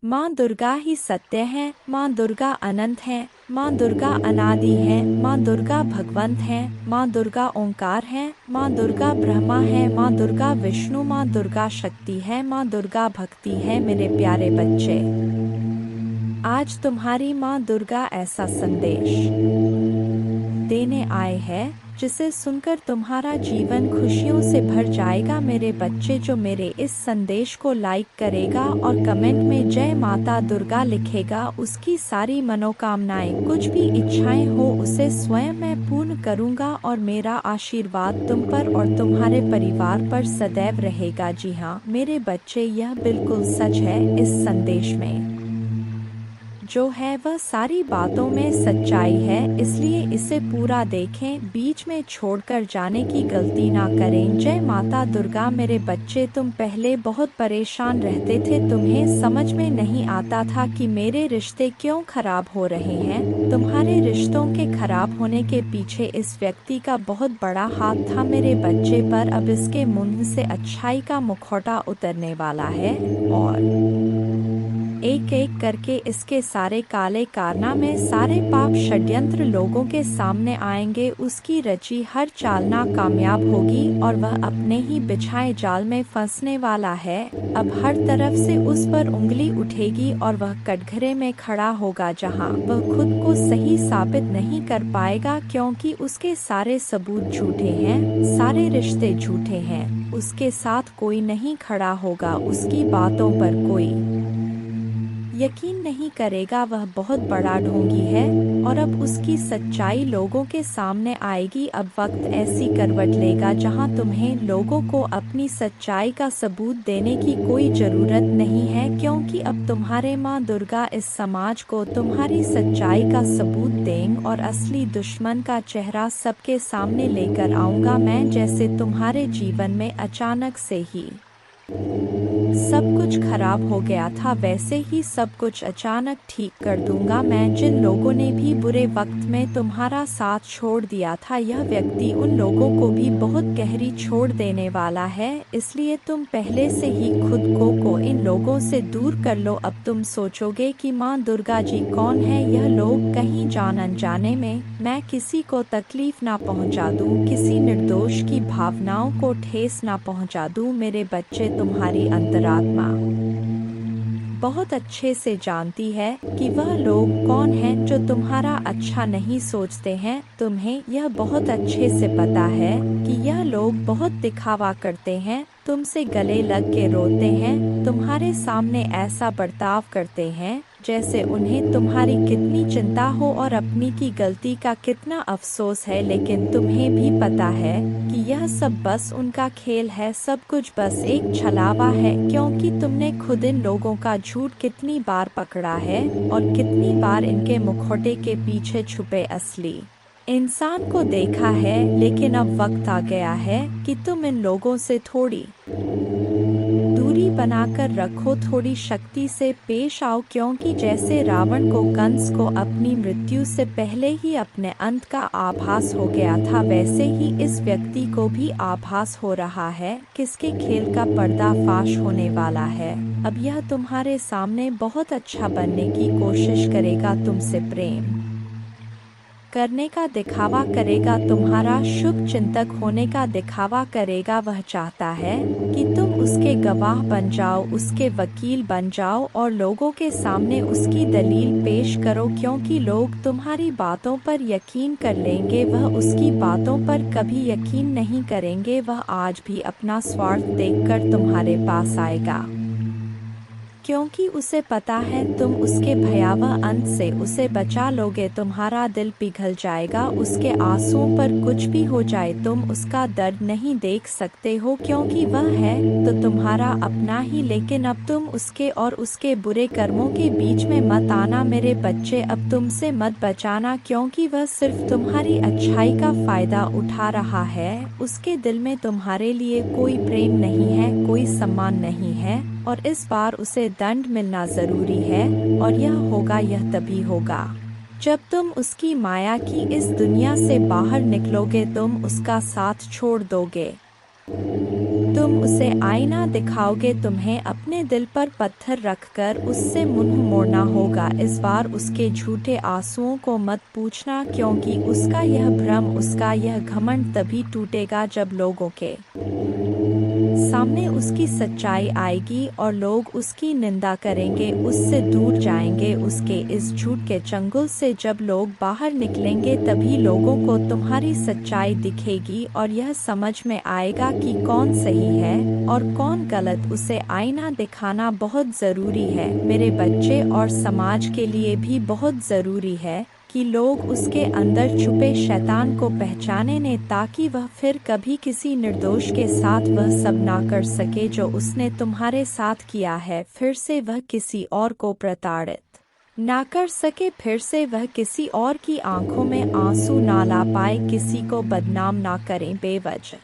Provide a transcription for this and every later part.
माँ दुर्गा ही सत्य है, माँ दुर्गा अनंत है, माँ दुर्गा अनादि है, माँ दुर्गा भगवंत है, माँ दुर्गा ओंकार है, माँ दुर्गा ब्रह्मा है, माँ दुर्गा विष्णु, माँ दुर्गा शक्ति है, माँ दुर्गा भक्ति है। मेरे प्यारे बच्चे, आज तुम्हारी माँ दुर्गा ऐसा संदेश देने आए हैं जिसे सुनकर तुम्हारा जीवन खुशियों से भर जाएगा। मेरे बच्चे, जो मेरे इस संदेश को लाइक करेगा और कमेंट में जय माता दुर्गा लिखेगा, उसकी सारी मनोकामनाएं, कुछ भी इच्छाएं हो, उसे स्वयं मैं पूर्ण करूंगा और मेरा आशीर्वाद तुम पर और तुम्हारे परिवार पर सदैव रहेगा। जी हाँ मेरे बच्चे, यह बिल्कुल सच है। इस संदेश में जो है वह सारी बातों में सच्चाई है, इसलिए इसे पूरा देखें, बीच में छोड़कर जाने की गलती ना करें। जय माता दुर्गा। मेरे बच्चे, तुम पहले बहुत परेशान रहते थे, तुम्हें समझ में नहीं आता था कि मेरे रिश्ते क्यों खराब हो रहे हैं। तुम्हारे रिश्तों के खराब होने के पीछे इस व्यक्ति का बहुत बड़ा हाथ था मेरे बच्चे, पर अब इसके मुंह से अच्छाई का मुखौटा उतरने वाला है और एक एक करके इसके सारे काले कारनामे, सारे पाप षड्यंत्र लोगों के सामने आएंगे। उसकी रची हर चाल नाकामयाब होगी और वह अपने ही बिछाए जाल में फंसने वाला है। अब हर तरफ से उस पर उंगली उठेगी और वह कटघरे में खड़ा होगा जहां वह खुद को सही साबित नहीं कर पाएगा, क्योंकि उसके सारे सबूत झूठे हैं, सारे रिश्ते झूठे हैं। उसके साथ कोई नहीं खड़ा होगा, उसकी बातों पर कोई यकीन नहीं करेगा। वह बहुत बड़ा ढोंगी है और अब उसकी सच्चाई लोगों के सामने आएगी। अब वक्त ऐसी करवट लेगा जहां तुम्हें लोगों को अपनी सच्चाई का सबूत देने की कोई जरूरत नहीं है, क्योंकि अब तुम्हारे माँ दुर्गा इस समाज को तुम्हारी सच्चाई का सबूत देंगे और असली दुश्मन का चेहरा सबके सामने लेकर आऊंगा मैं। जैसे तुम्हारे जीवन में अचानक से ही सब कुछ खराब हो गया था, वैसे ही सब कुछ अचानक ठीक कर दूंगा मैं। जिन लोगों ने भी बुरे वक्त में तुम्हारा साथ छोड़ दिया था, यह व्यक्ति उन लोगों को भी बहुत गहरी छोड़ देने वाला है, इसलिए तुम पहले से ही खुद को इन लोगों से दूर कर लो। अब तुम सोचोगे कि माँ दुर्गा जी कौन है, यह लोग कहीं जान अनजाने में मैं किसी को तकलीफ ना पहुँचा दूँ, किसी निर्दोष की भावनाओं को ठेस ना पहुँचा दूँ। मेरे बच्चे, तुम्हारी अंतरात्मा बहुत अच्छे से जानती है कि वह लोग कौन हैं जो तुम्हारा अच्छा नहीं सोचते हैं। तुम्हें यह बहुत अच्छे से पता है कि यह लोग बहुत दिखावा करते हैं, तुमसे गले लग के रोते हैं, तुम्हारे सामने ऐसा बर्ताव करते हैं जैसे उन्हें तुम्हारी कितनी चिंता हो और अपनी की गलती का कितना अफसोस है। लेकिन तुम्हें भी पता है कि यह सब बस उनका खेल है, सब कुछ बस एक छलावा है, क्योंकि तुमने खुद इन लोगों का झूठ कितनी बार पकड़ा है और कितनी बार इनके मुखौटे के पीछे छुपे असली इंसान को देखा है। लेकिन अब वक्त आ गया है कि तुम इन लोगों से थोड़ी दूरी बनाकर रखो, थोड़ी शक्ति से पेश आओ, क्योंकि जैसे रावण को, कंस को अपनी मृत्यु से पहले ही अपने अंत का आभास हो गया था, वैसे ही इस व्यक्ति को भी आभास हो रहा है किसके खेल का पर्दाफाश होने वाला है। अब यह तुम्हारे सामने बहुत अच्छा बनने की कोशिश करेगा, तुमसे प्रेम करने का दिखावा करेगा, तुम्हारा शुभ चिंतक होने का दिखावा करेगा। वह चाहता है कि तुम उसके गवाह बन जाओ, उसके वकील बन जाओ और लोगों के सामने उसकी दलील पेश करो, क्योंकि लोग तुम्हारी बातों पर यकीन कर लेंगे, वह उसकी बातों पर कभी यकीन नहीं करेंगे। वह आज भी अपना स्वार्थ देखकर तुम्हारे पास आएगा, क्योंकि उसे पता है तुम उसके भयावह अंत से उसे बचा लोगे। तुम्हारा दिल पिघल जाएगा, उसके आंसुओं पर कुछ भी हो जाए तुम उसका दर्द नहीं देख सकते हो, क्योंकि वह है तो तुम्हारा अपना ही। लेकिन अब तुम उसके और उसके बुरे कर्मों के बीच में मत आना मेरे बच्चे, अब तुमसे मत बचाना, क्योंकि वह सिर्फ तुम्हारी अच्छाई का फायदा उठा रहा है। उसके दिल में तुम्हारे लिए कोई प्रेम नहीं है, कोई सम्मान नहीं है और इस बार उसे दंड मिलना जरूरी है। और यह तभी होगा जब तुम उसकी माया की इस दुनिया से बाहर निकलोगे, तुम उसका साथ छोड़ दोगे, तुम उसे आईना दिखाओगे, तुम्हें अपने दिल पर पत्थर रखकर उससे मुंह मोड़ना होगा। इस बार उसके झूठे आंसुओं को मत पूछना, क्योंकि उसका यह भ्रम, उसका यह घमंड तभी टूटेगा जब लोगों के सामने उसकी सच्चाई आएगी और लोग उसकी निंदा करेंगे, उससे दूर जाएंगे। उसके इस झूठ के चंगुल से जब लोग बाहर निकलेंगे तभी लोगों को तुम्हारी सच्चाई दिखेगी और यह समझ में आएगा कि कौन सही है और कौन गलत। उसे आईना दिखाना बहुत ज़रूरी है मेरे बच्चे, और समाज के लिए भी बहुत ज़रूरी है कि लोग उसके अंदर छुपे शैतान को पहचाने ने, ताकि वह फिर कभी किसी निर्दोष के साथ वह सब ना कर सके जो उसने तुम्हारे साथ किया है। फिर से वह किसी और को प्रताड़ित ना कर सके, फिर से वह किसी और की आंखों में आंसू ना ला पाए, किसी को बदनाम ना करें बेवजह,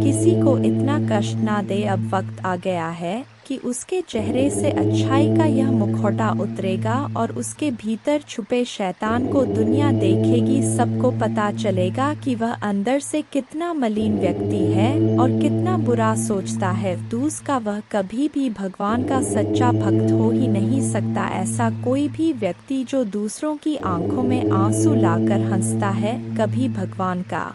किसी को इतना कष्ट ना दे। अब वक्त आ गया है कि उसके चेहरे से अच्छाई का यह मुखौटा उतरेगा और उसके भीतर छुपे शैतान को दुनिया देखेगी। सबको पता चलेगा कि वह अंदर से कितना मलिन व्यक्ति है और कितना बुरा सोचता है। दूसरा, वह कभी भी भगवान का सच्चा भक्त हो ही नहीं सकता। ऐसा कोई भी व्यक्ति जो दूसरों की आंखों में आंसू लाकर हंसता है, कभी भगवान का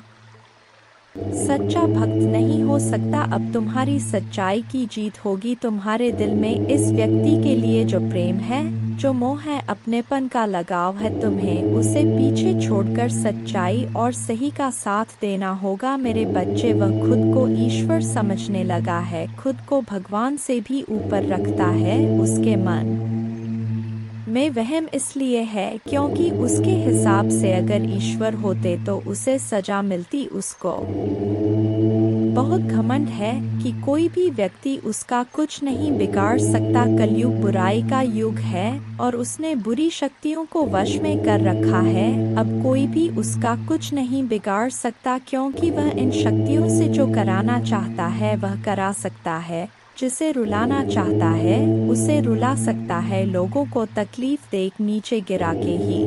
सच्चा भक्त नहीं हो सकता। अब तुम्हारी सच्चाई की जीत होगी। तुम्हारे दिल में इस व्यक्ति के लिए जो प्रेम है, जो मोह है, अपनेपन का लगाव है, तुम्हें उसे पीछे छोड़कर सच्चाई और सही का साथ देना होगा मेरे बच्चे। वह खुद को ईश्वर समझने लगा है, खुद को भगवान से भी ऊपर रखता है। उसके मन में वहम इसलिए है क्योंकि उसके हिसाब से अगर ईश्वर होते तो उसे सजा मिलती। उसको बहुत घमंड है कि कोई भी व्यक्ति उसका कुछ नहीं बिगाड़ सकता। कलयुग बुराई का युग है और उसने बुरी शक्तियों को वश में कर रखा है। अब कोई भी उसका कुछ नहीं बिगाड़ सकता, क्योंकि वह इन शक्तियों से जो कराना चाहता है वह करा सकता है, जिसे रुलाना चाहता है उसे रुला सकता है। लोगों को तकलीफ देख नीचे गिरा के ही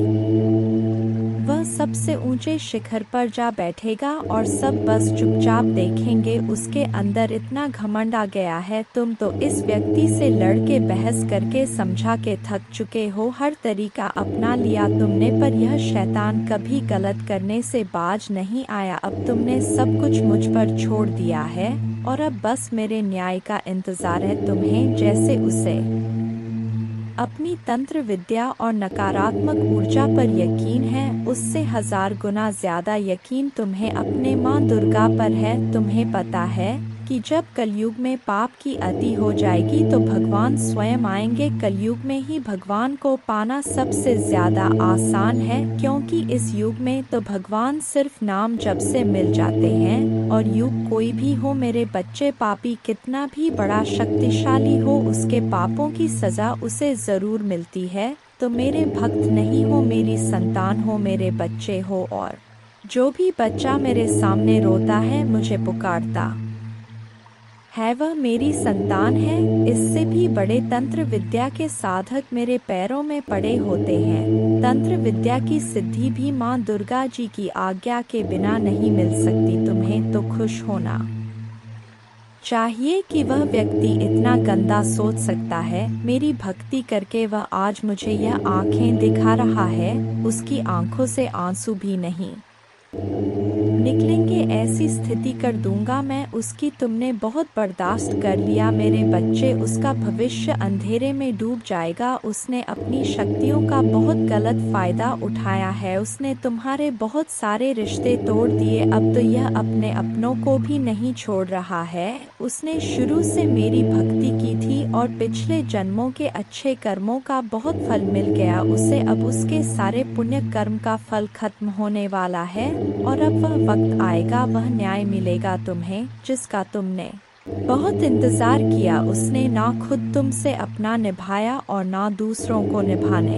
वह सबसे ऊंचे शिखर पर जा बैठेगा और सब बस चुपचाप देखेंगे। उसके अंदर इतना घमंड आ गया है। तुम तो इस व्यक्ति से लड़ के बहस करके समझा के थक चुके हो, हर तरीका अपना लिया तुमने, पर यह शैतान कभी गलत करने से बाज नहीं आया। अब तुमने सब कुछ मुझ पर छोड़ दिया है और अब बस मेरे न्याय का इंतजार है तुम्हें। जैसे उसे अपनी तंत्र विद्या और नकारात्मक ऊर्जा पर यकीन है, उससे 1000 गुना ज्यादा यकीन तुम्हें अपने माँ दुर्गा पर है। तुम्हें पता है कि जब कलयुग में पाप की अति हो जाएगी तो भगवान स्वयं आएंगे। कलयुग में ही भगवान को पाना सबसे ज्यादा आसान है, क्योंकि इस युग में तो भगवान सिर्फ नाम जप से मिल जाते हैं। और युग कोई भी हो मेरे बच्चे, पापी कितना भी बड़ा शक्तिशाली हो, उसके पापों की सजा उसे जरूर मिलती है। तो मेरे भक्त नहीं हो, मेरी संतान हो, मेरे बच्चे हो। और जो भी बच्चा मेरे सामने रोता है, मुझे पुकारता है, वह मेरी संतान है। इससे भी बड़े तंत्र विद्या के साधक मेरे पैरों में पड़े होते हैं। तंत्र विद्या की सिद्धि भी माँ दुर्गा जी की आज्ञा के बिना नहीं मिल सकती। तुम्हें तो खुश होना चाहिए कि वह व्यक्ति इतना गंदा सोच सकता है। मेरी भक्ति करके वह आज मुझे यह आंखें दिखा रहा है। उसकी आंखों से आंसू भी नहीं निकलेंगे, ऐसी स्थिति कर दूंगा मैं उसकी। तुमने बहुत बर्दाश्त कर लिया मेरे बच्चे, उसका भविष्य अंधेरे में डूब जाएगा। उसने अपनी शक्तियों का बहुत गलत फायदा उठाया है। उसने तुम्हारे बहुत सारे रिश्ते तोड़ दिए। अब तो यह अपने अपनों को भी नहीं छोड़ रहा है। उसने शुरू से मेरी भक्ति की थी और पिछले जन्मों के अच्छे कर्मों का बहुत फल मिल गया उसे। अब उसके सारे पुण्य कर्म का फल खत्म होने वाला है और अब वह वक्त आएगा, वह न्याय मिलेगा तुम्हें, जिसका तुमने बहुत इंतजार किया। उसने ना खुद तुमसे अपना निभाया और ना दूसरों को निभाने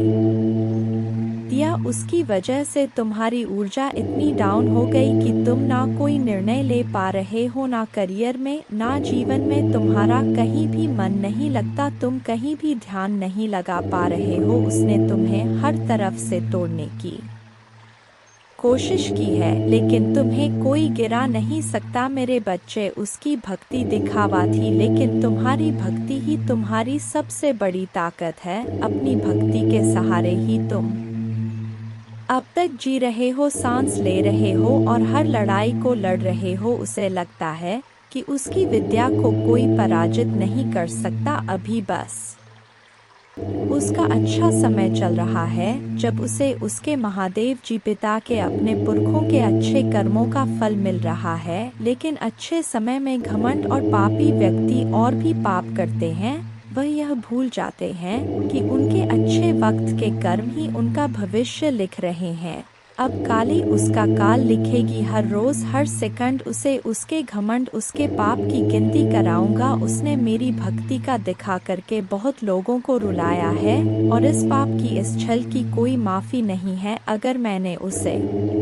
दिया। उसकी वजह से तुम्हारी ऊर्जा इतनी डाउन हो गई कि तुम ना कोई निर्णय ले पा रहे हो, ना करियर में, ना जीवन में। तुम्हारा कहीं भी मन नहीं लगता, तुम कहीं भी ध्यान नहीं लगा पा रहे हो। उसने तुम्हें हर तरफ से तोड़ने की कोशिश की है, लेकिन तुम्हें कोई गिरा नहीं सकता मेरे बच्चे। उसकी भक्ति दिखावा थी, लेकिन तुम्हारी भक्ति ही तुम्हारी सबसे बड़ी ताकत है। अपनी भक्ति के सहारे ही तुम अब तक जी रहे हो, सांस ले रहे हो और हर लड़ाई को लड़ रहे हो। उसे लगता है कि उसकी विद्या को कोई पराजित नहीं कर सकता। अभी बस उसका अच्छा समय चल रहा है, जब उसे उसके महादेव जी पिता के अपने पुरखों के अच्छे कर्मों का फल मिल रहा है। लेकिन अच्छे समय में घमंड और पापी व्यक्ति और भी पाप करते हैं। वह यह भूल जाते हैं कि उनके अच्छे वक्त के कर्म ही उनका भविष्य लिख रहे हैं। अब काली उसका काल लिखेगी। हर रोज हर सेकंड उसे उसके घमंड, उसके पाप की गिनती कराऊंगा। उसने मेरी भक्ति का दिखा करके बहुत लोगों को रुलाया है, और इस पाप की, इस छल की कोई माफी नहीं है। अगर मैंने उसे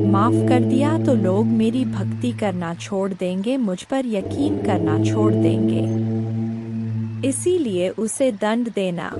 माफ कर दिया तो लोग मेरी भक्ति करना छोड़ देंगे, मुझ पर यकीन करना छोड़ देंगे। इसीलिए उसे दंड देना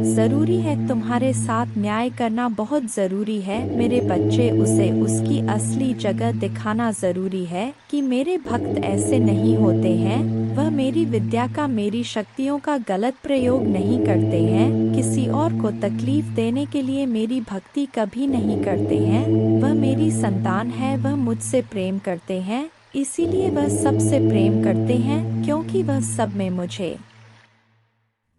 जरूरी है। तुम्हारे साथ न्याय करना बहुत जरूरी है मेरे बच्चे। उसे उसकी असली जगह दिखाना जरूरी है कि मेरे भक्त ऐसे नहीं होते हैं। वह मेरी विद्या का, मेरी शक्तियों का गलत प्रयोग नहीं करते हैं। किसी और को तकलीफ देने के लिए मेरी भक्ति कभी नहीं करते हैं। वह मेरी संतान है, वह मुझसे प्रेम करते हैं। इसीलिए वह सबसे प्रेम करते हैं, क्योंकि वह सब में मुझे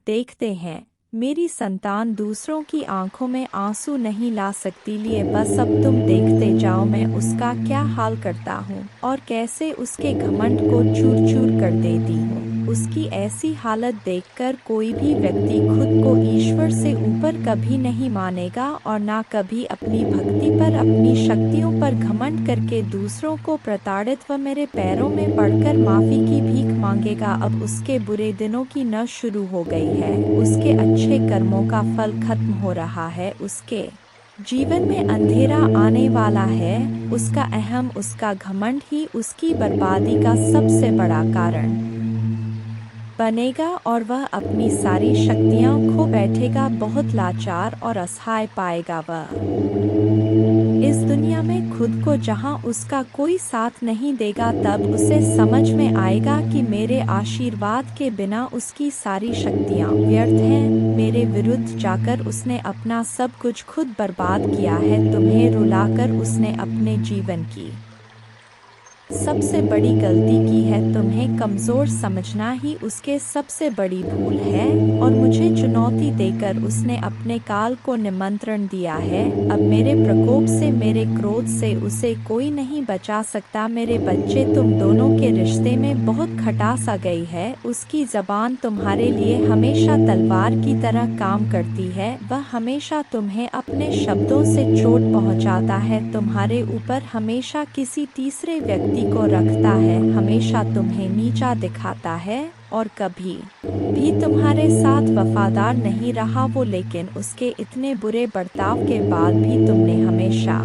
देखते हैं। मेरी संतान दूसरों की आंखों में आंसू नहीं ला सकती। लिए बस अब तुम देखते जाओ मैं उसका क्या हाल करता हूँ और कैसे उसके घमंड को चूर चूर कर देती हूँ। उसकी ऐसी हालत देखकर कोई भी व्यक्ति खुद को ईश्वर से ऊपर कभी नहीं मानेगा, और ना कभी अपनी भक्ति पर, अपनी शक्तियों पर घमंड करके दूसरों को प्रताड़ित व मेरे पैरों में पड़कर माफी की भीख मांगेगा। अब उसके बुरे दिनों की न शुरू हो गई है, उसके अच्छे कर्मों का फल खत्म हो रहा है। उसके जीवन में अंधेरा आने वाला है। उसका अहम, उसका घमंड ही उसकी बर्बादी का सबसे बड़ा कारण बनेगा, और वह अपनी सारी शक्तियां खो बैठेगा। बहुत लाचार और असहाय पाएगा वह इस दुनिया में खुद को, जहां उसका कोई साथ नहीं देगा। तब उसे समझ में आएगा कि मेरे आशीर्वाद के बिना उसकी सारी शक्तियां व्यर्थ हैं। मेरे विरुद्ध जाकर उसने अपना सब कुछ खुद बर्बाद किया है। तुम्हें रुलाकर उसने अपने जीवन की सबसे बड़ी गलती की है। तुम्हें कमजोर समझना ही उसके सबसे बड़ी भूल है, और मुझे चुनौती देकर उसने अपने काल को निमंत्रण दिया है। अब मेरे प्रकोप से, मेरे क्रोध से उसे कोई नहीं बचा सकता। मेरे बच्चे, तुम दोनों के रिश्ते में बहुत खटास आ गई है। उसकी जबान तुम्हारे लिए हमेशा तलवार की तरह काम करती है। वह हमेशा तुम्हें अपने शब्दों से चोट पहुंचाता है, तुम्हारे ऊपर हमेशा किसी तीसरे व्यक्ति को रखता है, हमेशा तुम्हें नीचा दिखाता है, और कभी भी तुम्हारे साथ वफादार नहीं रहा वो। लेकिन उसके इतने बुरे बर्ताव के बाद भी तुमने हमेशा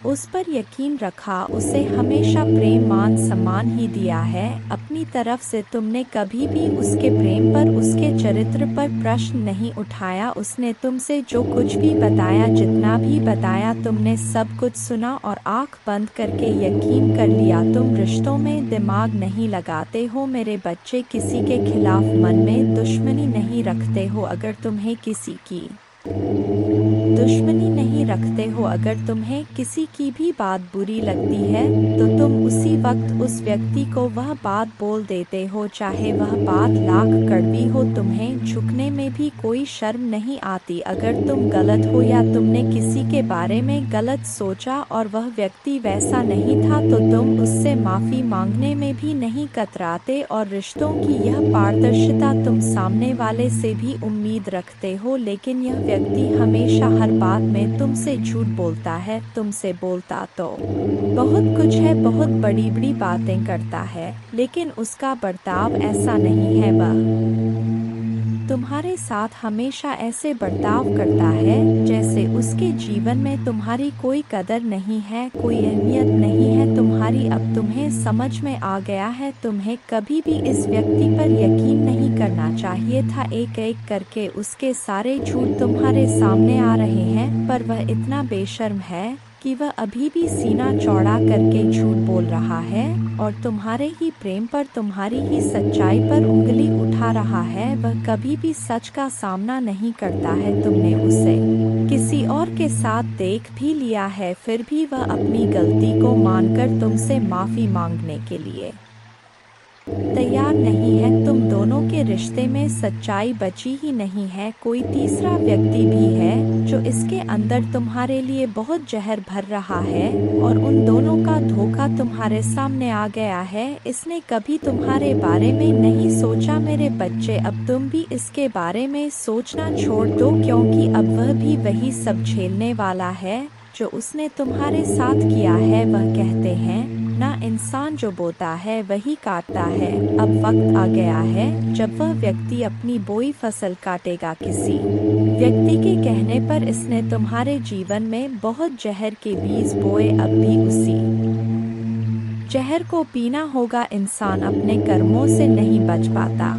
उस पर यकीन रखा, उसे हमेशा प्रेम, मान, सम्मान ही दिया है। अपनी तरफ से तुमने कभी भी उसके प्रेम पर, उसके चरित्र पर प्रश्न नहीं उठाया। उसने तुमसे जो कुछ भी बताया, जितना भी बताया, तुमने सब कुछ सुना और आंख बंद करके यकीन कर लिया। तुम रिश्तों में दिमाग नहीं लगाते हो मेरे बच्चे, किसी के खिलाफ मन में दुश्मनी नहीं रखते हो। अगर तुम्हें किसी की दुश्मनी नहीं रखते हो, अगर तुम्हें किसी की भी बात बुरी लगती है, तो तुम उसी वक्त उस व्यक्ति को वह बात बोल देते हो, चाहे वह बात लाख कड़वी हो। तुम्हें झुकने में भी कोई शर्म नहीं आती। अगर तुम गलत हो या तुमने किसी के बारे में गलत सोचा और वह व्यक्ति वैसा नहीं था, तो तुम उससे माफी मांगने में भी नहीं कतराते। और रिश्तों की यह पारदर्शिता तुम सामने वाले से भी उम्मीद रखते हो, लेकिन यह व्यक्ति हमेशा हर बात में तुमसे झूठ बोलता है। तुमसे बोलता तो बहुत कुछ है, बहुत बड़ी बड़ी बातें करता है, लेकिन उसका बर्ताव ऐसा नहीं है। वह तुम्हारे साथ हमेशा ऐसे बर्ताव करता है जैसे उसके जीवन में तुम्हारी कोई कदर नहीं है, कोई अहमियत नहीं है तुम्हारी। अब तुम्हें समझ में आ गया है, तुम्हें कभी भी इस व्यक्ति पर यकीन नहीं करना चाहिए था। एक एक करके उसके सारे झूठ तुम्हारे सामने आ रहे हैं, पर वह इतना बेशर्म है कि वह अभी भी सीना चौड़ा करके झूठ बोल रहा है और तुम्हारे ही प्रेम पर, तुम्हारी ही सच्चाई पर उंगली उठा रहा है। वह कभी भी सच का सामना नहीं करता है। तुमने उसे किसी और के साथ देख भी लिया है, फिर भी वह अपनी गलती को मानकर तुमसे माफी मांगने के लिए तैयार नहीं है। तुम दोनों के रिश्ते में सच्चाई बची ही नहीं है। कोई तीसरा व्यक्ति भी है जो इसके अंदर तुम्हारे लिए बहुत जहर भर रहा है और उन दोनों का धोखा तुम्हारे सामने आ गया है। इसने कभी तुम्हारे बारे में नहीं सोचा मेरे बच्चे। अब तुम भी इसके बारे में सोचना छोड़ दो, क्योंकि अब वह भी वही सब झेलने वाला है जो उसने तुम्हारे साथ किया है। वह कहते हैं ना, इंसान जो बोता है वही काटता है। अब वक्त आ गया है जब वह व्यक्ति अपनी बोई फसल काटेगा। किसी व्यक्ति के कहने पर इसने तुम्हारे जीवन में बहुत जहर के बीज बोए, अब भी उसी जहर को पीना होगा। इंसान अपने कर्मों से नहीं बच पाता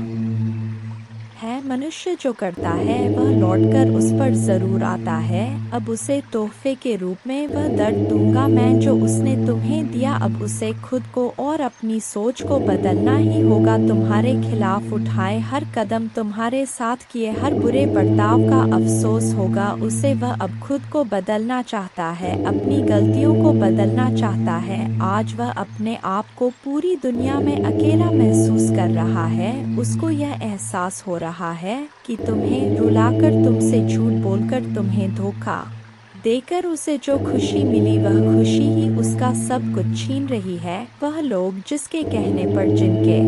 है। मनुष्य जो करता है वह लौटकर उस पर जरूर आता है। अब उसे तोहफे के रूप में वह दर्द दूंगा मैं जो उसने तुम्हें दिया। अब उसे खुद को और अपनी सोच को बदलना ही होगा। तुम्हारे खिलाफ उठाए हर कदम, तुम्हारे साथ किए हर बुरे बर्ताव का अफसोस होगा उसे। वह अब खुद को बदलना चाहता है, अपनी गलतियों को बदलना चाहता है। आज वह अपने आप को पूरी दुनिया में अकेला महसूस कर रहा है। उसको यह एहसास हो रहा है कि तुम्हें रुलाकर, तुमसे झूठ बोलकर, तुम्हें धोखा देकर उसे जो खुशी मिली वह खुशी ही उसका सब कुछ छीन रही है। वह लोग जिसके कहने पर, जिनके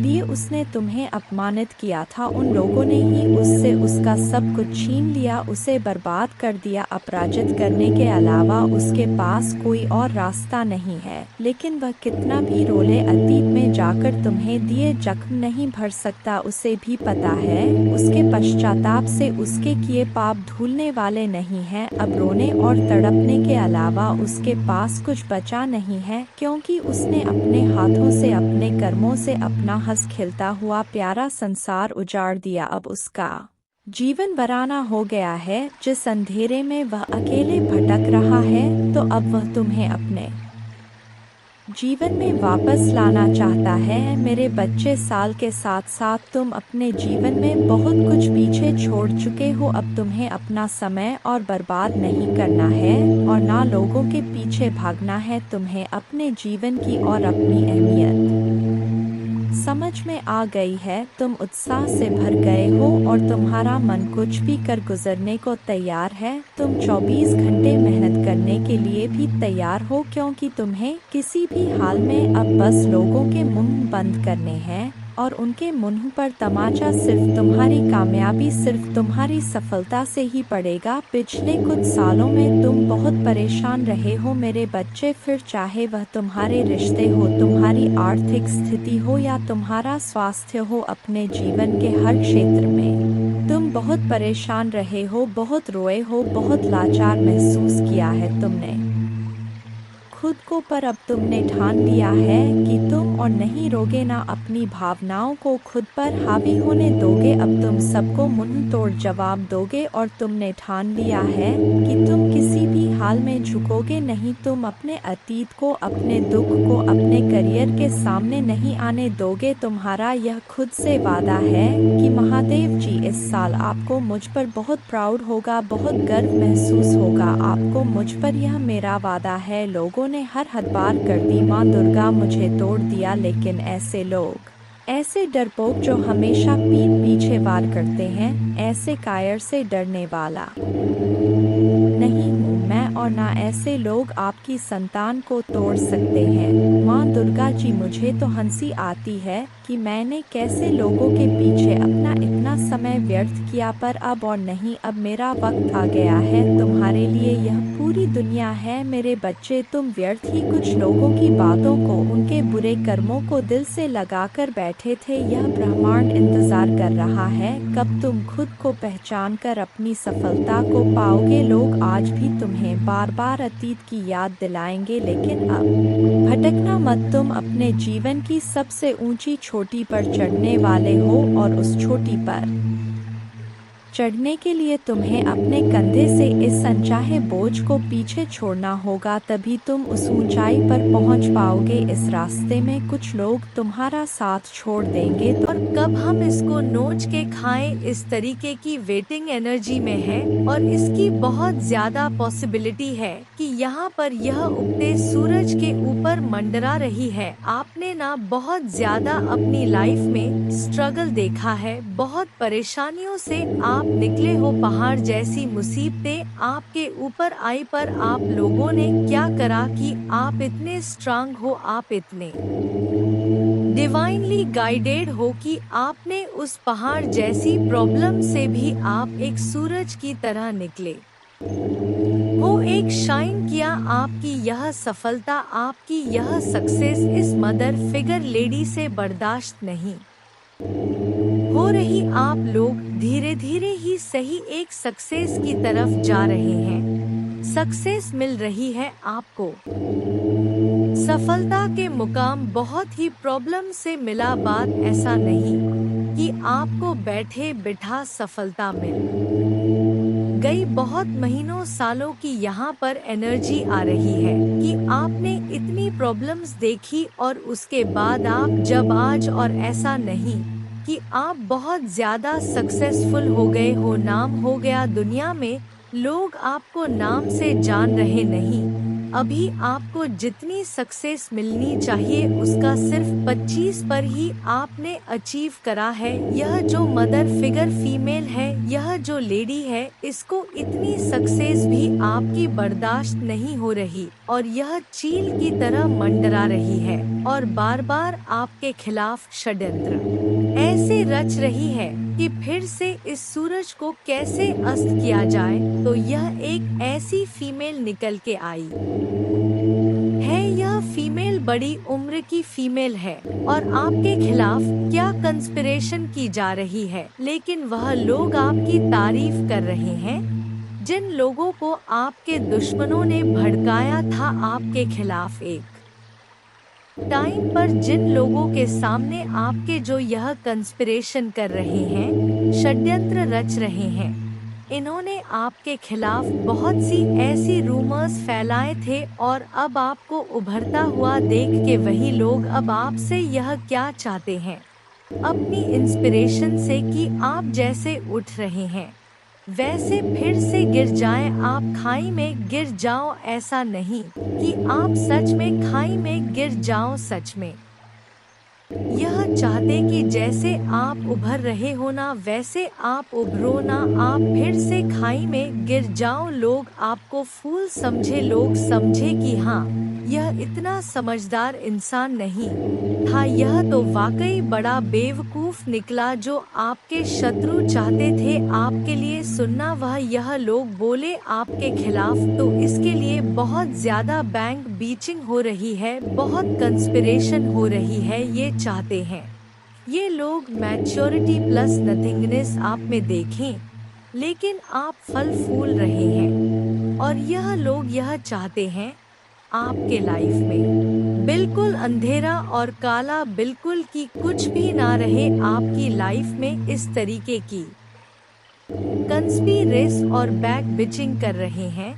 लिए उसने तुम्हें अपमानित किया था, उन लोगों ने ही उससे उसका सब कुछ छीन लिया, उसे बर्बाद कर दिया। अपराजित करने के अलावा उसके पास कोई और रास्ता नहीं है। लेकिन वह कितना भी रोले, अतीत में जाकर तुम्हें दिए जख्म नहीं भर सकता। उसे भी पता है उसके पश्चाताप से उसके किए पाप धुलने वाले नहीं हैं। अब रोने और तड़पने के अलावा उसके पास कुछ बचा नहीं है, क्योंकि उसने अपने हाथों से, अपने कर्मों से अपना हंस खिलता हुआ प्यारा संसार उजाड़ दिया। अब उसका जीवन वीराना हो गया है। जिस अंधेरे में वह अकेले भटक रहा है, तो अब वह तुम्हें अपने जीवन में वापस लाना चाहता है। मेरे बच्चे, साल के साथ साथ तुम अपने जीवन में बहुत कुछ पीछे छोड़ चुके हो। अब तुम्हें अपना समय और बर्बाद नहीं करना है और ना लोगों के पीछे भागना है। तुम्हें अपने जीवन की और अपनी अहमियत समझ में आ गई है। तुम उत्साह से भर गए हो और तुम्हारा मन कुछ भी कर गुजरने को तैयार है। तुम 24 घंटे मेहनत करने के लिए भी तैयार हो, क्योंकि तुम्हें किसी भी हाल में अब बस लोगों के मुंह बंद करने हैं और उनके मुंह पर तमाचा सिर्फ तुम्हारी कामयाबी, सिर्फ तुम्हारी सफलता से ही पड़ेगा। पिछले कुछ सालों में तुम बहुत परेशान रहे हो मेरे बच्चे, फिर चाहे वह तुम्हारे रिश्ते हो, तुम्हारी आर्थिक स्थिति हो या तुम्हारा स्वास्थ्य हो, अपने जीवन के हर क्षेत्र में तुम बहुत परेशान रहे हो, बहुत रोए हो, बहुत लाचार महसूस किया है तुमने खुद को। पर अब तुमने ठान लिया है कि तुम और नहीं रोगे, ना अपनी भावनाओं को खुद पर हावी होने दोगे। अब तुम सबको मुंह तोड़ जवाब दोगे और तुमने ठान लिया है कि तुम किसी भी हाल में झुकोगे नहीं। तुम अपने अतीत को, अपने दुख को, अपने करियर के सामने नहीं आने दोगे। तुम्हारा यह खुद से वादा है कि महादेव जी, इस साल आपको मुझ पर बहुत प्राउड होगा, बहुत गर्व महसूस होगा आपको मुझ पर। यह मेरा वादा है। लोगों ने हर हद पार कर दी, माँ दुर्गा मुझे तोड़ दिया, लेकिन ऐसे लोग, ऐसे डरपोक जो हमेशा पीठ पीछे वार करते हैं, ऐसे कायर से डरने वाला नहीं हूँ मैं, और ना ऐसे लोग आपकी संतान को तोड़ सकते हैं। माँ दुर्गा जी, मुझे तो हंसी आती है कि मैंने कैसे लोगों के पीछे अपना इतना समय समय व्यर्थ किया, पर अब और नहीं, अब मेरा वक्त आ गया है। तुम्हारे लिए यह पूरी दुनिया है मेरे बच्चे। तुम व्यर्थ ही कुछ लोगों की बातों को, उनके बुरे कर्मों को दिल से लगाकर बैठे थे। यह ब्रह्मांड इंतजार कर रहा है कब तुम खुद को पहचान कर अपनी सफलता को पाओगे। लोग आज भी तुम्हें बार बार अतीत की याद दिलाएंगे, लेकिन अब भटकना मत। तुम अपने जीवन की सबसे ऊंची चोटी पर चढ़ने वाले हो, और उस चोटी पर चढ़ने के लिए तुम्हें अपने कंधे से इस अनचाहे बोझ को पीछे छोड़ना होगा, तभी तुम उस ऊंचाई पर पहुंच पाओगे। इस रास्ते में कुछ लोग तुम्हारा साथ छोड़ देंगे, और कब हम इसको नोच के खाएं, इस तरीके की वेटिंग एनर्जी में है। और इसकी बहुत ज्यादा पॉसिबिलिटी है कि यहाँ पर यह उगते सूरज के ऊपर मंडरा रही है। आपने ना बहुत ज्यादा अपनी लाइफ में स्ट्रगल देखा है, बहुत परेशानियों से आप निकले हो। पहाड़ जैसी मुसीबतें आपके ऊपर आई, पर आप लोगों ने क्या करा कि आप इतने स्ट्रांग हो, आप इतने डिवाइनली गाइडेड हो कि आपने उस पहाड़ जैसी प्रॉब्लम से भी आप एक सूरज की तरह निकले हो, एक शाइन किया। आपकी यह सफलता, आपकी यह सक्सेस इस मदर फिगर लेडी से बर्दाश्त नहीं हो रही। आप लोग धीरे धीरे ही सही एक सक्सेस की तरफ जा रहे हैं। सक्सेस मिल रही है आपको। सफलता के मुकाम बहुत ही प्रॉब्लम से मिला। बात ऐसा नहीं कि आपको बैठे बिठा सफलता मिल गई। बहुत महीनों सालों की यहाँ पर एनर्जी आ रही है कि आपने इतनी प्रॉब्लम्स देखी, और उसके बाद आप जब आज, और ऐसा नहीं कि आप बहुत ज्यादा सक्सेसफुल हो गए हो, नाम हो गया दुनिया में, लोग आपको नाम से जान रहे नहीं। अभी आपको जितनी सक्सेस मिलनी चाहिए उसका सिर्फ 25 पर ही आपने अचीव करा है। यह जो मदर फिगर फीमेल है, यह जो लेडी है, इसको इतनी सक्सेस भी आपकी बर्दाश्त नहीं हो रही, और यह चील की तरह मंडरा रही है, और बार बार आपके खिलाफ षड्यंत्र ऐसे रच रही है कि फिर से इस सूरज को कैसे अस्त किया जाए। तो यह एक ऐसी फीमेल निकल के आई है। यह फीमेल बड़ी उम्र की फीमेल है, और आपके खिलाफ क्या कंस्पिरेशन की जा रही है, लेकिन वह लोग आपकी तारीफ कर रहे हैं। जिन लोगों को आपके दुश्मनों ने भड़काया था आपके खिलाफ, एक टाइम पर जिन लोगों के सामने आपके जो यह कंस्पिरेशन कर रहे हैं, षड्यंत्र रच रहे हैं, इन्होंने आपके खिलाफ बहुत सी ऐसी रूमर्स फैलाए थे, और अब आपको उभरता हुआ देख के वही लोग अब आपसे यह क्या चाहते हैं, अपनी इंस्पिरेशन से कि आप जैसे उठ रहे हैं वैसे फिर से गिर जाएं, आप खाई में गिर जाओ। ऐसा नहीं कि आप सच में खाई में गिर जाओ, सच में यह चाहते कि जैसे आप उभर रहे हो ना, वैसे आप उभरो ना, आप फिर से खाई में गिर जाओ। लोग आपको फूल समझे, लोग समझे कि हाँ, यह इतना समझदार इंसान नहीं था, यह तो वाकई बड़ा बेवकूफ निकला। जो आपके शत्रु चाहते थे आपके लिए सुनना, वह यह लोग बोले आपके खिलाफ, तो इसके लिए बहुत ज्यादा बैंक बीचिंग हो रही है, बहुत कंस्पिरेशन हो रही है। ये चाहते हैं ये लोग मैच्योरिटी प्लस नथिंगनेस आप में देखें, लेकिन आप फल फूल रहे हैं, और यह लोग यह चाहते हैं आपके लाइफ में बिल्कुल अंधेरा और काला, बिल्कुल कि कुछ भी ना रहे आपकी लाइफ में। इस तरीके की कंस्पिरेसी और बैक बिचिंग कर रहे हैं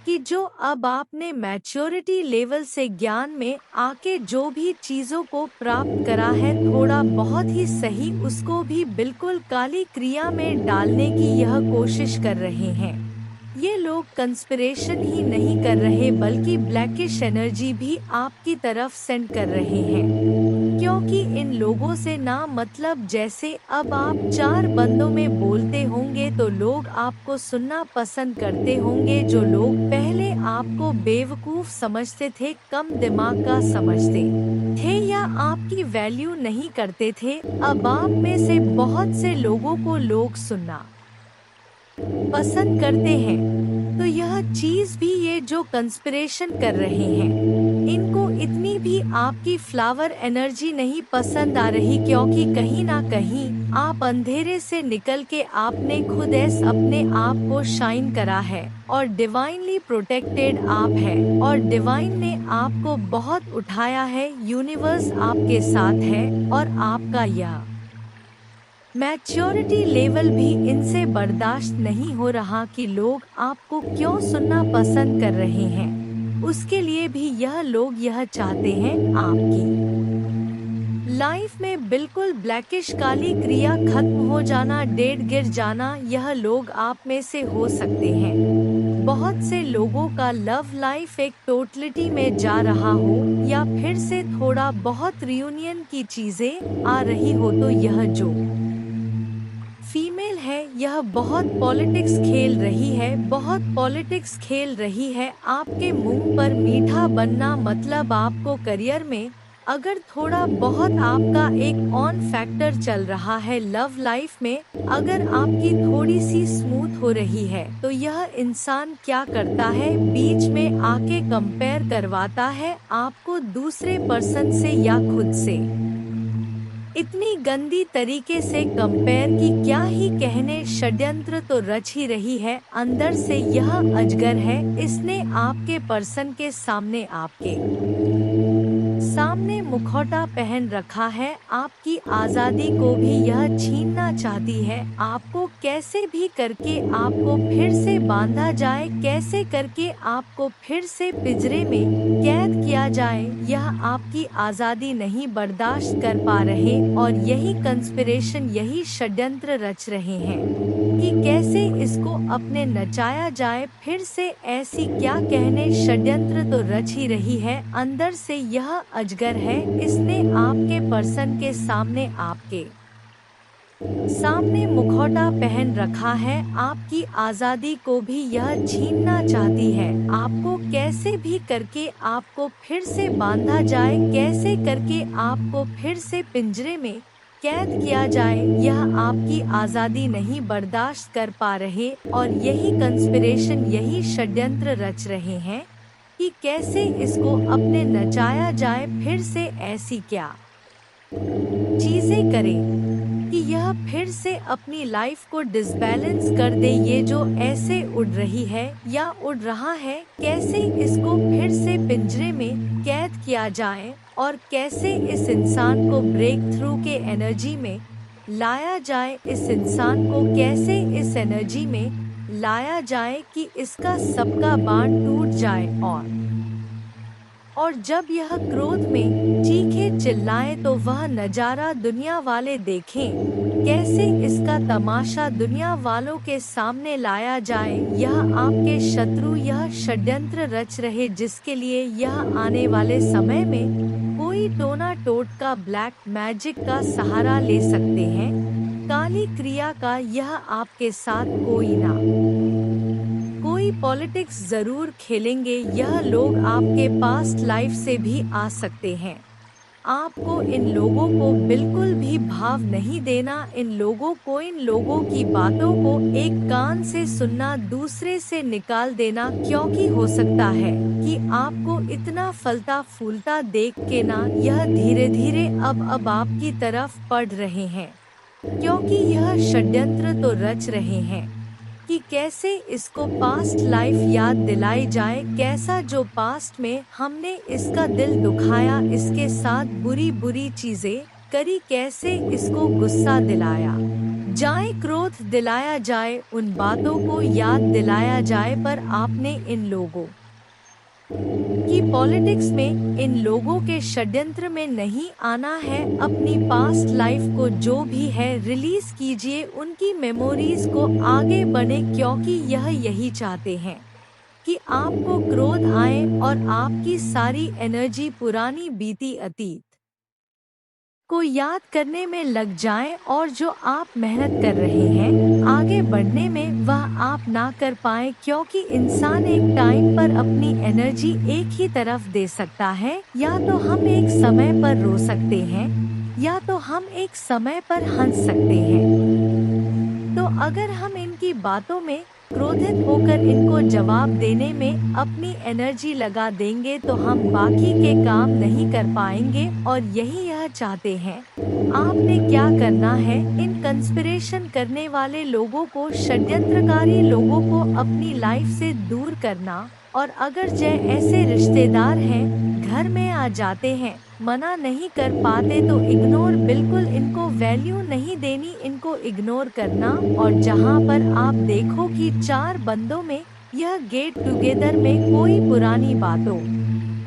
कि जो अब आपने मैच्योरिटी लेवल से ज्ञान में आके जो भी चीजों को प्राप्त करा है, थोड़ा बहुत ही सही, उसको भी बिल्कुल काली क्रिया में डालने की यह कोशिश कर रहे हैं। ये लोग कंस्पिरेशन ही नहीं कर रहे, बल्कि ब्लैकिश एनर्जी भी आपकी तरफ सेंड कर रहे हैं, क्योंकि इन लोगों से ना मतलब जैसे अब आप 4 बंदों में बोलते होंगे तो लोग आपको सुनना पसंद करते होंगे। जो लोग पहले आपको बेवकूफ समझते थे, कम दिमाग का समझते थे या आपकी वैल्यू नहीं करते थे, अब आप में से बहुत से लोगों को लोग सुनना पसंद करते हैं। तो यह चीज भी, ये जो कंस्पिरेशन कर रहे हैं, इनको इतनी भी आपकी फ्लावर एनर्जी नहीं पसंद आ रही, क्योंकि कहीं ना कहीं आप अंधेरे से निकल के आपने खुद अपने आप को शाइन करा है और डिवाइनली प्रोटेक्टेड आप है और डिवाइन ने आपको बहुत उठाया है। यूनिवर्स आपके साथ है और आपका यह मैच्योरिटी लेवल भी इनसे बर्दाश्त नहीं हो रहा कि लोग आपको क्यों सुनना पसंद कर रहे हैं। उसके लिए भी यह लोग यह चाहते हैं आपकी लाइफ में बिल्कुल ब्लैकिश काली क्रिया खत्म हो जाना, डेड गिर जाना। यह लोग आप में से हो सकते हैं बहुत से लोगों का लव लाइफ एक टोटलिटी में जा रहा हो या फिर से थोड़ा बहुत रियूनियन की चीजें आ रही हो। तो यह जो फीमेल है यह बहुत पॉलिटिक्स खेल रही है, बहुत पॉलिटिक्स खेल रही है। आपके मुंह पर मीठा बनना मतलब आपको करियर में अगर थोड़ा बहुत आपका एक ऑन फैक्टर चल रहा है लव लाइफ में, अगर आपकी थोड़ी सी स्मूथ हो रही है तो यह इंसान क्या करता है, बीच में आके कंपेयर करवाता है आपको दूसरे पर्सन से या खुद से। इतनी गंदी तरीके से कंपेयर की क्या ही कहने, षड्यंत्र तो रच ही रही है। अंदर से यह अजगर है, इसने आपके पर्सन के सामने आपके सामने मुखौटा पहन रखा है। आपकी आजादी को भी यह छीनना चाहती है। आपको कैसे भी करके आपको फिर से बांधा जाए, कैसे करके आपको फिर से पिंजरे में कैद किया जाए, यह आपकी आजादी नहीं बर्दाश्त कर पा रहे और यही कंस्पिरेशन, यही षड्यंत्र रच रहे हैं कि कैसे इसको अपने नचाया जाए फिर से। ऐसी क्या कहने, षड्यंत्र तो रच ही रही है। अंदर से यह अजगर है, इसने आपके पर्सन के सामने आपके सामने मुखौटा पहन रखा है। आपकी आजादी को भी यह छीनना चाहती है। आपको कैसे भी करके आपको फिर से बांधा जाए, कैसे करके आपको फिर से पिंजरे में कैद किया जाए, यह आपकी आजादी नहीं बर्दाश्त कर पा रहे और यही कंस्पिरेशन, यही षड्यंत्र रच रहे हैं कि कैसे इसको अपने नचाया जाए फिर से। ऐसी क्या चीजें करें कि यह फिर से अपनी लाइफ को डिसबैलेंस कर दे। ये जो ऐसे उड़ रही है या उड़ रहा है, कैसे इसको फिर से पिंजरे में कैद किया जाए और कैसे इस इंसान को ब्रेक थ्रू के एनर्जी में लाया जाए, इस इंसान को कैसे इस एनर्जी में लाया जाए कि इसका सबका बांध टूट जाए और जब यह क्रोध में चीखे चिल्लाए तो वह नजारा दुनिया वाले देखें, कैसे इसका तमाशा दुनिया वालों के सामने लाया जाए। यह आपके शत्रु यह षड्यंत्र रच रहे, जिसके लिए यह आने वाले समय में कोई टोना टोटका ब्लैक मैजिक का सहारा ले सकते हैं, काली क्रिया का। यह आपके साथ कोई ना कोई पॉलिटिक्स जरूर खेलेंगे। यह लोग आपके पास्ट लाइफ से भी आ सकते हैं। आपको इन लोगों को बिल्कुल भी भाव नहीं देना। इन लोगों को, इन लोगों की बातों को एक कान से सुनना, दूसरे से निकाल देना, क्योंकि हो सकता है कि आपको इतना फलता फूलता देख के ना यह धीरे धीरे अब आपकी तरफ पड़ रहे हैं, क्योंकि यह षड्यंत्र तो रच रहे हैं कि कैसे इसको पास्ट लाइफ याद दिलाई जाए, कैसा जो पास्ट में हमने इसका दिल दुखाया, इसके साथ बुरी बुरी चीजें करी, कैसे इसको गुस्सा दिलाया जाए, क्रोध दिलाया जाए, उन बातों को याद दिलाया जाए। पर आपने इन लोगों कि पॉलिटिक्स में, इन लोगों के षड्यंत्र में नहीं आना है। अपनी पास्ट लाइफ को जो भी है रिलीज कीजिए, उनकी मेमोरीज को आगे बढ़े, क्योंकि यह यही चाहते हैं कि आपको क्रोध आए और आपकी सारी एनर्जी पुरानी बीती अतीत को याद करने में लग जाएं और जो आप मेहनत कर रहे हैं आगे बढ़ने में वह आप ना कर पाए, क्योंकि इंसान एक टाइम पर अपनी एनर्जी एक ही तरफ दे सकता है। या तो हम एक समय पर रो सकते हैं या तो हम एक समय पर हंस सकते हैं। तो अगर हम इनकी बातों में क्रोधित होकर इनको जवाब देने में अपनी एनर्जी लगा देंगे तो हम बाकी के काम नहीं कर पाएंगे, और यही यह चाहते हैं। आपने क्या करना है, इन कंस्पिरेशन करने वाले लोगों को, षड्यंत्रकारी लोगों को अपनी लाइफ से दूर करना। और अगर ऐसे रिश्तेदार हैं घर में आ जाते हैं, मना नहीं कर पाते तो इग्नोर, बिल्कुल इनको वैल्यू नहीं देनी, इनको इग्नोर करना। और जहां पर आप देखो कि 4 बंदों में यह गेट टुगेदर में कोई पुरानी बातों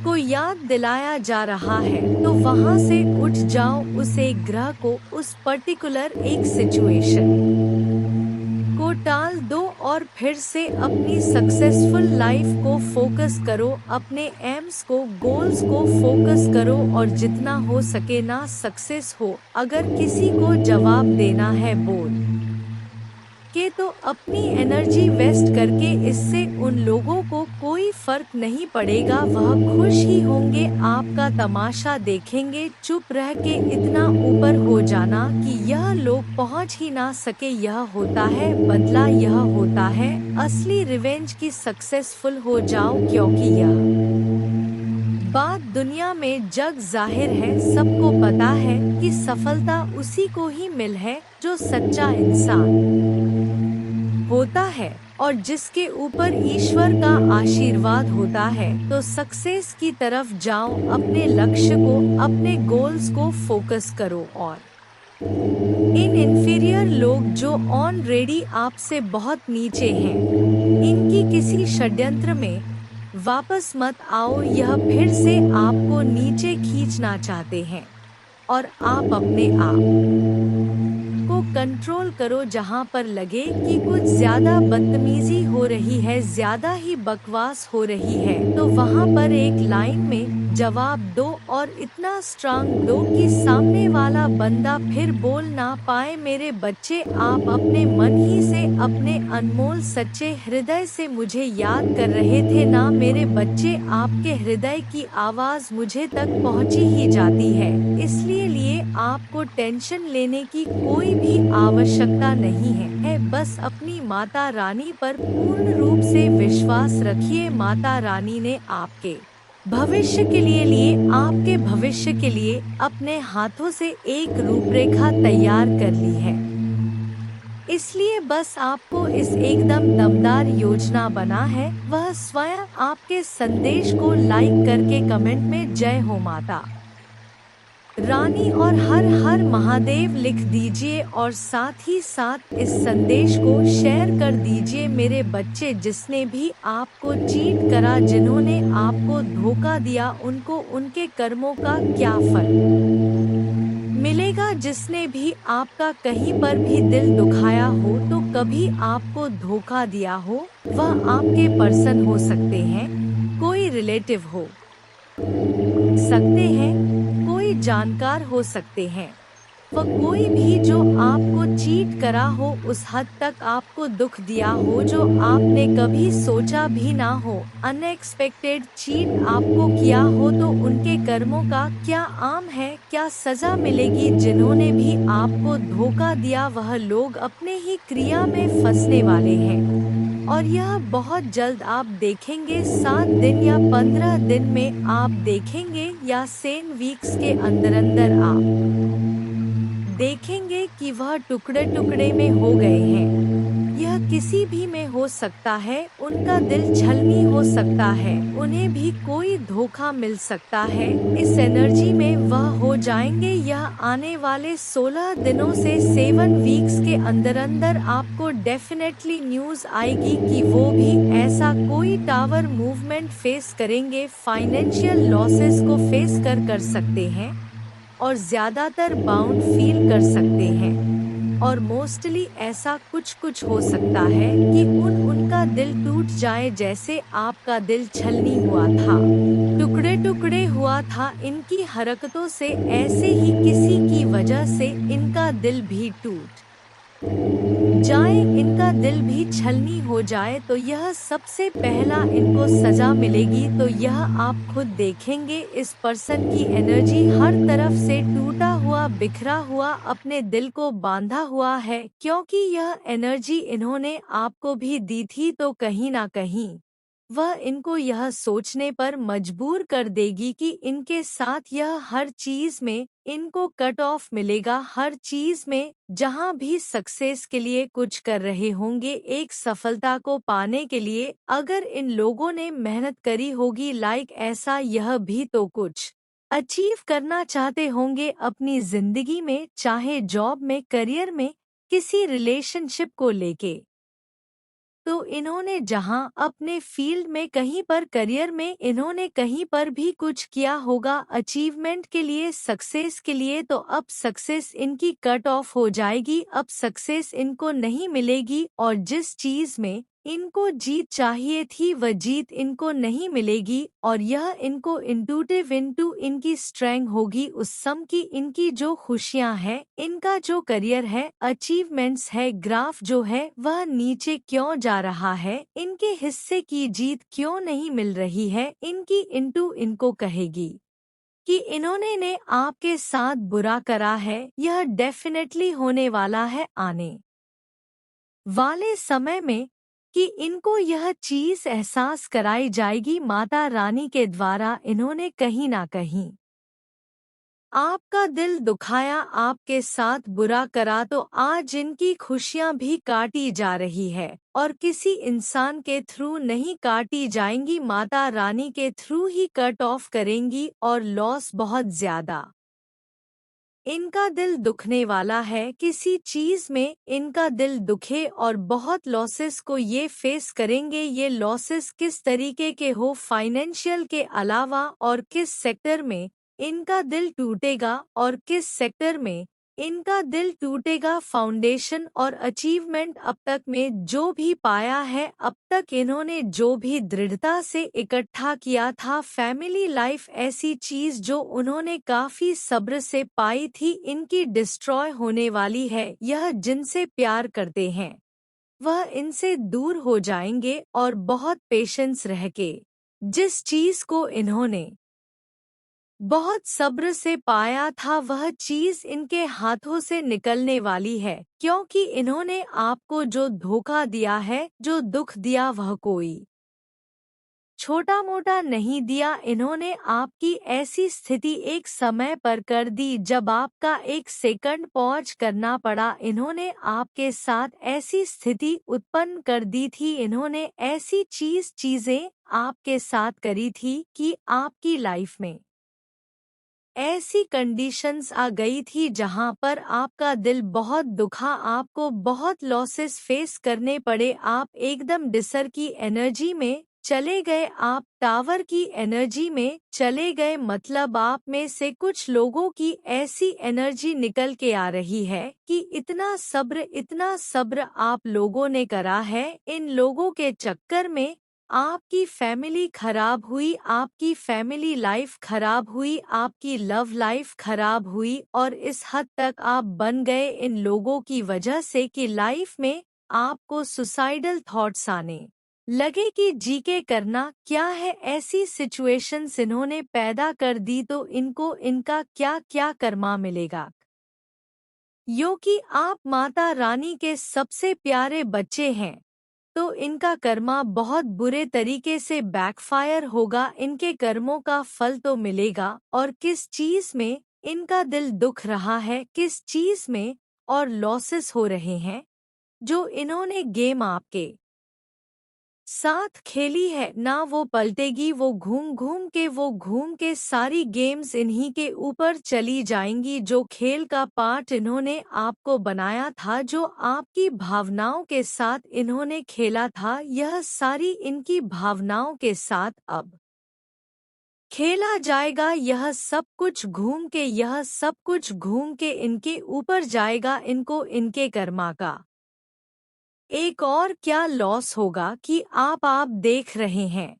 को याद दिलाया जा रहा है तो वहां से उठ जाओ, उस एक ग्रह को, उस पर्टिकुलर एक सिचुएशन को टाल दो और फिर से अपनी सक्सेसफुल लाइफ को फोकस करो, अपने एम्स को, गोल्स को फोकस करो और जितना हो सके ना सक्सेस हो। अगर किसी को जवाब देना है बोल के तो अपनी एनर्जी वेस्ट करके, इससे उन लोगों को कोई फर्क नहीं पड़ेगा, वह खुश ही होंगे, आपका तमाशा देखेंगे। चुप रह के इतना ऊपर हो जाना कि यह लोग पहुंच ही ना सके, यह होता है बदला, यह होता है असली रिवेंज की सक्सेसफुल हो जाओ, क्योंकि यह बात दुनिया में जग जाहिर है, सबको पता है कि सफलता उसी को ही मिल है जो सच्चा इंसान होता है और जिसके ऊपर ईश्वर का आशीर्वाद होता है। तो सक्सेस की तरफ जाओ, अपने लक्ष्य को, अपने गोल्स को फोकस करो। और इन इंफीरियर लोग जो ऑलरेडी आपसे बहुत नीचे हैं, इनकी किसी षड्यंत्र में वापस मत आओ, यह फिर से आपको नीचे खींचना चाहते हैं। और आप अपने आप को कंट्रोल करो, जहां पर लगे कि कुछ ज्यादा बदतमीजी हो रही है, ज्यादा ही बकवास हो रही है, तो वहां पर एक लाइन में जवाब दो और इतना स्ट्रांग दो कि सामने वाला बंदा फिर बोल ना पाए। मेरे बच्चे, आप अपने मन ही से, अपने अनमोल सच्चे हृदय से मुझे याद कर रहे थे ना मेरे बच्चे, आपके हृदय की आवाज मुझे तक पहुंची ही जाती है। इसलिए आपको टेंशन लेने की कोई भी आवश्यकता नहीं है, बस अपनी माता रानी पर पूर्ण रूप से विश्वास रखिए। माता रानी ने आपके भविष्य के लिए आपके भविष्य के लिए अपने हाथों से एक रूपरेखा तैयार कर ली है। इसलिए बस आपको इस एकदम दमदार योजना बना है, वह स्वयं आपके संदेश को लाइक करके कमेंट में जय हो माता रानी और हर हर महादेव लिख दीजिए और साथ ही साथ इस संदेश को शेयर कर दीजिए। मेरे बच्चे, जिसने भी आपको चीट करा, जिन्होंने आपको धोखा दिया, उनको उनके कर्मों का क्या फल मिलेगा। जिसने भी आपका कहीं पर भी दिल दुखाया हो, तो कभी आपको धोखा दिया हो, वह आपके पर्सन हो सकते हैं, कोई रिलेटिव हो सकते हैं, कोई जानकार हो सकते हैं, वह कोई भी जो आपको चीट करा हो, उस हद तक आपको दुख दिया हो जो आपने कभी सोचा भी ना हो, अनएक्सपेक्टेड चीट आपको किया हो, तो उनके कर्मों का क्या आम है, क्या सजा मिलेगी। जिन्होंने भी आपको धोखा दिया, वह लोग अपने ही क्रिया में फंसने वाले हैं और यह बहुत जल्द आप देखेंगे। 7 दिन या 15 दिन में आप देखेंगे, या 10 वीक्स के अंदर आप देखेंगे कि वह टुकड़े टुकड़े में हो गए हैं। यह किसी भी में हो सकता है, उनका दिल छलनी हो सकता है, उन्हें भी कोई धोखा मिल सकता है। इस एनर्जी में वह हो जाएंगे। यह आने वाले 16 दिनों से 7 वीक्स के अंदर आपको डेफिनेटली न्यूज आएगी कि वो भी ऐसा कोई टावर मूवमेंट फेस करेंगे, फाइनेंशियल लॉसेस को फेस कर सकते हैं और ज्यादातर बाउंड फील कर सकते हैं। और मोस्टली ऐसा कुछ हो सकता है कि उनका दिल टूट जाए, जैसे आपका दिल छलनी हुआ था, टुकड़े टुकड़े हुआ था इनकी हरकतों से। ऐसे ही किसी की वजह से इनका दिल भी टूट जाए, इनका दिल भी छलनी हो जाए, तो यह सबसे पहला इनको सजा मिलेगी। तो यह आप खुद देखेंगे, इस पर्सन की एनर्जी हर तरफ से टूटा हुआ, बिखरा हुआ, अपने दिल को बांधा हुआ है, क्योंकि यह एनर्जी इन्होंने आपको भी दी थी। तो कहीं ना कहीं वह इनको यह सोचने पर मजबूर कर देगी कि इनके साथ यह हर चीज में इनको कट ऑफ मिलेगा। हर चीज में जहां भी सक्सेस के लिए कुछ कर रहे होंगे, एक सफलता को पाने के लिए अगर इन लोगों ने मेहनत करी होगी, लाइक ऐसा यह भी तो कुछ अचीव करना चाहते होंगे अपनी जिंदगी में, चाहे जॉब में, करियर में, किसी रिलेशनशिप को लेके। तो इन्होंने जहां अपने फील्ड में, कहीं पर करियर में इन्होंने कहीं पर भी कुछ किया होगा अचीवमेंट के लिए, सक्सेस के लिए, तो अब सक्सेस इनकी कट ऑफ हो जाएगी। अब सक्सेस इनको नहीं मिलेगी और जिस चीज में इनको जीत चाहिए थी वह जीत इनको नहीं मिलेगी। और यह इनको इंटूटिव इनटू इनकी स्ट्रेंथ होगी उस सम की, इनकी जो खुशियां हैं, इनका जो करियर है, अचीवमेंट्स है, ग्राफ जो है वह नीचे क्यों जा रहा है, इनके हिस्से की जीत क्यों नहीं मिल रही है, इनकी इंटू इनको कहेगी कि इन्होंने ने आपके साथ बुरा करा है। यह डेफिनेटली होने वाला है आने वाले समय में कि इनको यह चीज एहसास कराई जाएगी माता रानी के द्वारा। इन्होंने कहीं ना कहीं आपका दिल दुखाया, आपके साथ बुरा करा, तो आज इनकी खुशियां भी काटी जा रही है और किसी इंसान के थ्रू नहीं काटी जाएंगी, माता रानी के थ्रू ही कट ऑफ करेंगी। और लॉस बहुत ज्यादा इनका दिल दुखने वाला है, किसी चीज में इनका दिल दुखे और बहुत लॉसेस को ये फेस करेंगे। ये लॉसेस किस तरीके के हो, फाइनेंशियल के अलावा, और किस सेक्टर में इनका दिल टूटेगा और किस सेक्टर में इनका दिल टूटेगा। फाउंडेशन और अचीवमेंट अब तक में जो भी पाया है, अब तक इन्होंने जो भी दृढ़ता से इकट्ठा किया था, फैमिली लाइफ ऐसी चीज जो उन्होंने काफी सब्र से पाई थी, इनकी डिस्ट्रॉय होने वाली है। यह जिनसे प्यार करते हैं वह इनसे दूर हो जाएंगे और बहुत पेशेंस रह के जिस चीज को इन्होंने बहुत सब्र से पाया था वह चीज इनके हाथों से निकलने वाली है, क्योंकि इन्होंने आपको जो धोखा दिया है, जो दुख दिया, वह कोई छोटा मोटा नहीं दिया। इन्होंने आपकी ऐसी स्थिति एक समय पर कर दी जब आपका एक सेकंड पॉज करना पड़ा। इन्होंने आपके साथ ऐसी स्थिति उत्पन्न कर दी थी, इन्होंने ऐसी चीजें आपके साथ करी थी कि आपकी लाइफ में ऐसी कंडीशंस आ गई थी जहां पर आपका दिल बहुत दुखा, आपको बहुत लॉसेस फेस करने पड़े। आप एकदम डिसर की एनर्जी में चले गए, आप टावर की एनर्जी में चले गए, मतलब आप में से कुछ लोगों की ऐसी एनर्जी निकल के आ रही है कि इतना सब्र आप लोगों ने करा है। इन लोगों के चक्कर में आपकी फैमिली खराब हुई, आपकी फैमिली लाइफ खराब हुई, आपकी लव लाइफ खराब हुई, और इस हद तक आप बन गए इन लोगों की वजह से कि लाइफ में आपको सुसाइडल थॉट्स आने लगे कि जी के करना क्या है। ऐसी सिचुएशंस इन्होंने पैदा कर दी, तो इनको इनका क्या क्या कर्मा मिलेगा। यो कि आप माता रानी के सबसे प्यारे बच्चे हैं, तो इनका कर्मा बहुत बुरे तरीके से बैकफायर होगा, इनके कर्मों का फल तो मिलेगा। और किस चीज में इनका दिल दुख रहा है, किस चीज में और लॉसेस हो रहे हैं, जो इन्होंने गेम आपके साथ खेली है ना, वो पलटेगी, वो घूम के सारी गेम्स इन्हीं के ऊपर चली जाएंगी। जो खेल का पार्ट इन्होंने आपको बनाया था, जो आपकी भावनाओं के साथ इन्होंने खेला था, यह सारी इनकी भावनाओं के साथ अब खेला जाएगा, यह सब कुछ घूम के, यह सब कुछ घूम के इनके ऊपर जाएगा, इनको इनके कर्मा का एक और क्या लॉस होगा कि आप देख रहे हैं,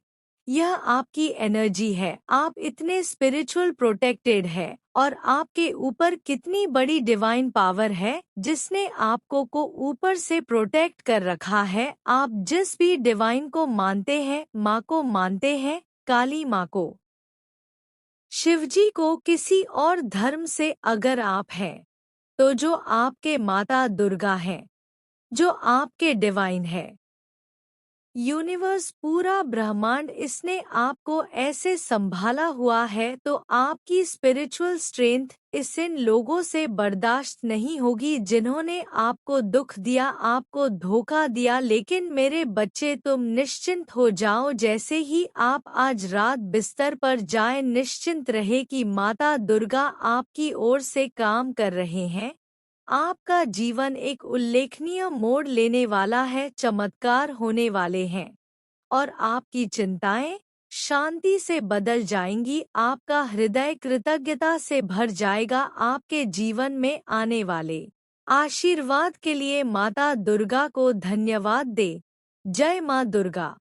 यह आपकी एनर्जी है, आप इतने स्पिरिचुअल प्रोटेक्टेड है और आपके ऊपर कितनी बड़ी डिवाइन पावर है जिसने आपको को ऊपर से प्रोटेक्ट कर रखा है। आप जिस भी डिवाइन को मानते हैं, माँ को मानते हैं, काली माँ को, शिवजी को, किसी और धर्म से अगर आप हैं तो जो आपके माता दुर्गा हैं, जो आपके डिवाइन है, यूनिवर्स, पूरा ब्रह्मांड, इसने आपको ऐसे संभाला हुआ है तो आपकी स्पिरिचुअल स्ट्रेंथ इस इन लोगों से बर्दाश्त नहीं होगी जिन्होंने आपको दुख दिया, आपको धोखा दिया। लेकिन मेरे बच्चे, तुम निश्चिंत हो जाओ, जैसे ही आप आज रात बिस्तर पर जाएं, निश्चिंत रहे कि माता दुर्गा आपकी ओर से काम कर रहे हैं। आपका जीवन एक उल्लेखनीय मोड़ लेने वाला है, चमत्कार होने वाले हैं और आपकी चिंताएं शांति से बदल जाएंगी, आपका हृदय कृतज्ञता से भर जाएगा। आपके जीवन में आने वाले आशीर्वाद के लिए माता दुर्गा को धन्यवाद दे। जय मां दुर्गा।